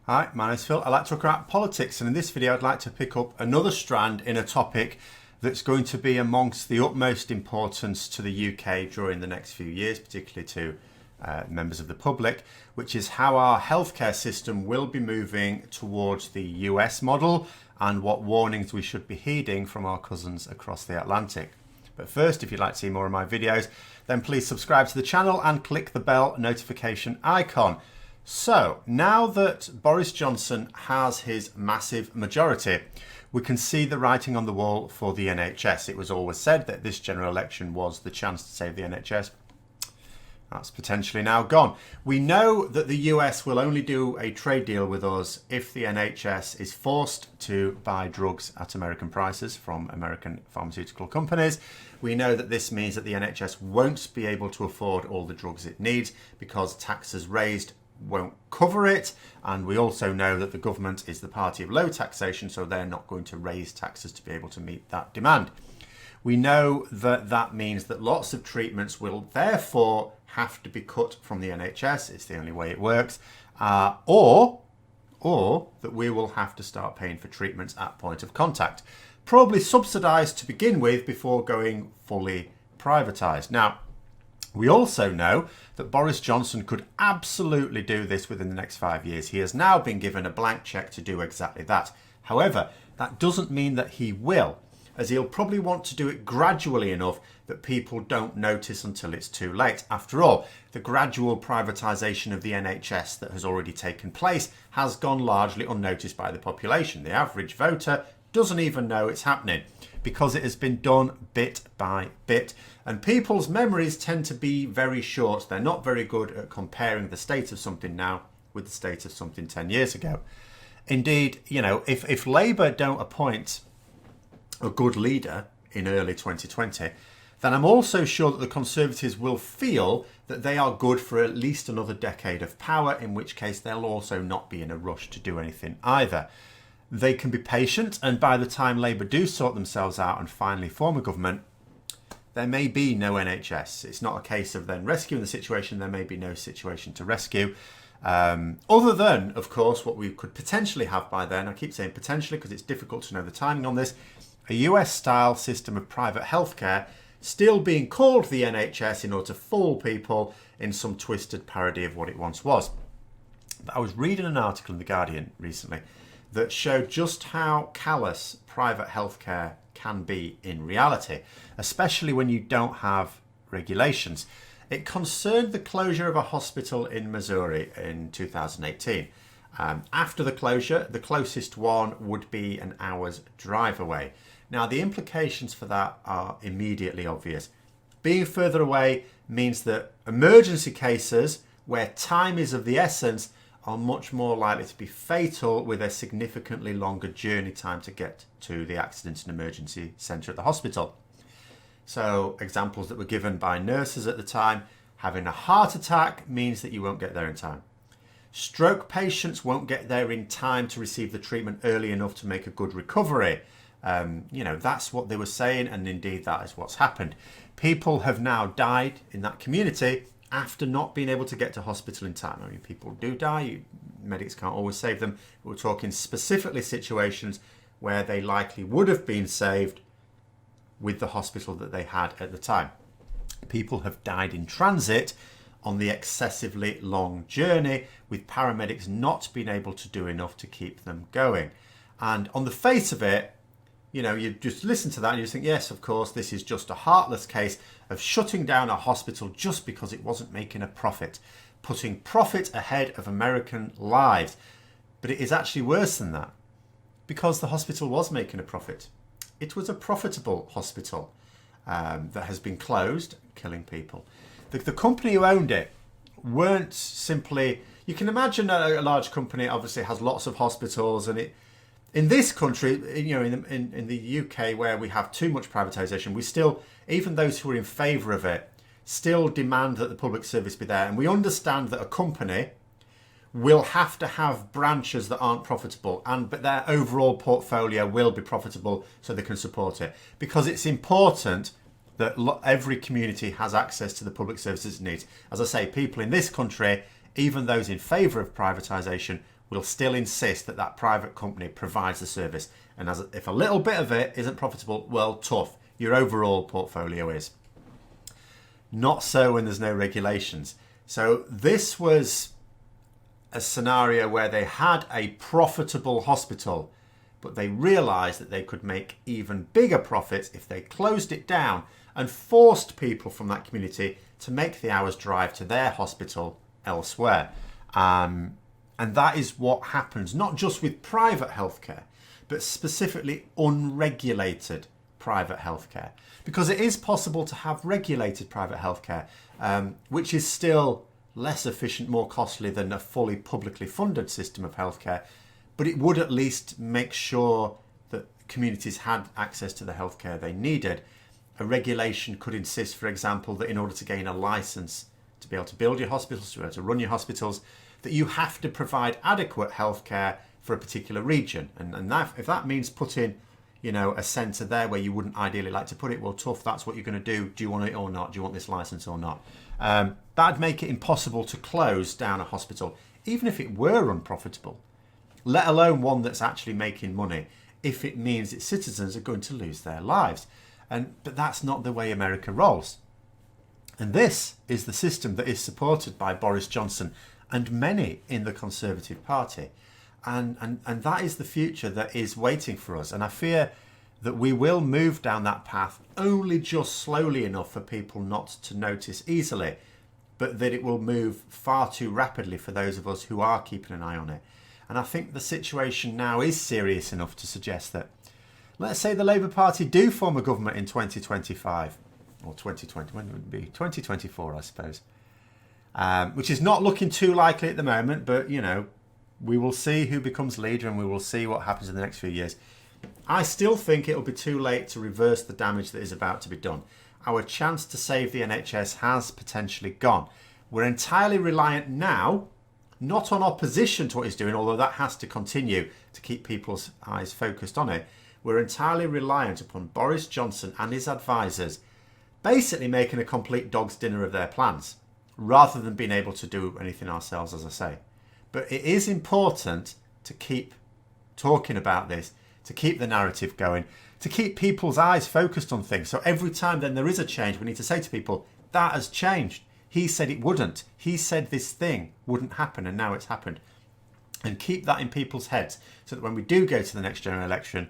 Hi, my name's Phil. I like to talk about politics, and in this video I'd like to pick up another strand in a topic that's going to be amongst the utmost importance to the UK during the next few years, particularly to members of the public, which is how our healthcare system will be moving towards the US model and what warnings we should be heeding from our cousins across the Atlantic. But first, if you'd like to see more of my videos, then please subscribe to the channel and click the bell notification icon. So, now that Boris Johnson has his massive majority, we can see the writing on the wall for the NHS. It was always said that this general election was the chance to save the NHS. That's potentially now gone. We know that the US will only do a trade deal with us if the NHS is forced to buy drugs at American prices from American pharmaceutical companies. We know that this means that the NHS won't be able to afford all the drugs it needs because taxes raised won't cover it, and we also know that the government is the party of low taxation, so they're not going to raise taxes to be able to meet that demand. We know that that means that lots of treatments will therefore have to be cut from the NHS. It's the only way it works, or that we will have to start paying for treatments at point of contact, probably subsidised to begin with before going fully privatised. Now, we also know that Boris Johnson could absolutely do this within the next 5 years. He has now been given a blank cheque to do exactly that. However, that doesn't mean that he will, as he'll probably want to do it gradually enough that people don't notice until it's too late. After all, the gradual privatisation of the NHS that has already taken place has gone largely unnoticed by the population. The average voter doesn't even know it's happening because it has been done bit by bit. And people's memories tend to be very short. They're not very good at comparing the state of something now with the state of something 10 years ago. Indeed, if Labour don't appoint a good leader in early 2020, then I'm also sure that the Conservatives will feel that they are good for at least another decade of power, in which case they'll also not be in a rush to do anything either. They can be patient, and by the time Labour do sort themselves out and finally form a government, there may be no NHS. It's not a case of then rescuing the situation. There may be no situation to rescue. Other than, of course, what we could potentially have by then. I keep saying potentially because it's difficult to know the timing on this. A US-style system of private healthcare still being called the NHS in order to fool people in some twisted parody of what it once was. But I was reading an article in The Guardian recently that showed just how callous private healthcare can be in reality, especially when you don't have regulations. It concerned the closure of a hospital in Missouri in 2018. After the closure, the closest one would be an hour's drive away. Now, the implications for that are immediately obvious. Being further away means that emergency cases where time is of the essence are much more likely to be fatal, with a significantly longer journey time to get to the accident and emergency centre at the hospital. So examples that were given by nurses at the time: having a heart attack means that you won't get there in time. Stroke patients won't get there in time to receive the treatment early enough to make a good recovery. That's what they were saying, and indeed that is what's happened. People have now died in that community after not being able to get to hospital in time. I mean, people do die. Medics can't always save them. We're talking specifically situations where they likely would have been saved with the hospital that they had at the time. People have died in transit on the excessively long journey, with paramedics not being able to do enough to keep them going. And on the face of it, you just listen to that and you think, yes, of course, this is just a heartless case of shutting down a hospital just because it wasn't making a profit, putting profit ahead of American lives. But it is actually worse than that, because the hospital was making a profit. It was a profitable hospital that has been closed, killing people. The company who owned it weren't simply... You can imagine a large company obviously has lots of hospitals, and in this country, in the UK, where we have too much privatisation, we still, even those who are in favour of it, still demand that the public service be there. And we understand that a company will have to have branches that aren't profitable, but their overall portfolio will be profitable so they can support it. Because it's important that every community has access to the public services it needs. As I say, people in this country, even those in favour of privatisation, will still insist that that private company provides the service. And if a little bit of it isn't profitable, well, tough. Your overall portfolio is. Not so when there's no regulations. So this was a scenario where they had a profitable hospital, but they realised that they could make even bigger profits if they closed it down and forced people from that community to make the hour's drive to their hospital elsewhere. And that is what happens, not just with private healthcare, but specifically unregulated private healthcare. Because it is possible to have regulated private healthcare, which is still less efficient, more costly than a fully publicly funded system of healthcare, but it would at least make sure that communities had access to the healthcare they needed. A regulation could insist, for example, that in order to gain a license to be able to build your hospitals, to be able to run your hospitals, that you have to provide adequate healthcare for a particular region. And that, if that means putting, a centre there where you wouldn't ideally like to put it, well, tough, that's what you're going to do. Do you want it or not? Do you want this license or not? That'd make it impossible to close down a hospital, even if it were unprofitable, let alone one that's actually making money, if it means its citizens are going to lose their lives. But that's not the way America rolls. And this is the system that is supported by Boris Johnson and many in the Conservative Party. And that is the future that is waiting for us. And I fear that we will move down that path only just slowly enough for people not to notice easily, but that it will move far too rapidly for those of us who are keeping an eye on it. And I think the situation now is serious enough to suggest that, let's say the Labour Party do form a government in 2025, or 2020, when would it be? 2024, I suppose. Which is not looking too likely at the moment, but, we will see who becomes leader and we will see what happens in the next few years. I still think it'll be too late to reverse the damage that is about to be done. Our chance to save the NHS has potentially gone. We're entirely reliant now, not on opposition to what he's doing, although that has to continue to keep people's eyes focused on it. We're entirely reliant upon Boris Johnson and his advisors basically making a complete dog's dinner of their plans, rather than being able to do anything ourselves, as I say. But it is important to keep talking about this, to keep the narrative going, to keep people's eyes focused on things. So every time then there is a change, we need to say to people, that has changed. He said it wouldn't. He said this thing wouldn't happen, and now it's happened. And keep that in people's heads so that when we do go to the next general election,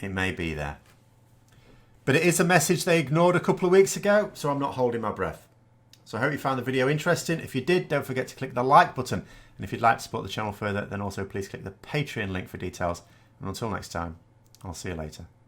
it may be there. But it is a message they ignored a couple of weeks ago, so I'm not holding my breath. So I hope you found the video interesting. If you did, don't forget to click the like button. And if you'd like to support the channel further, then also please click the Patreon link for details. And until next time, I'll see you later.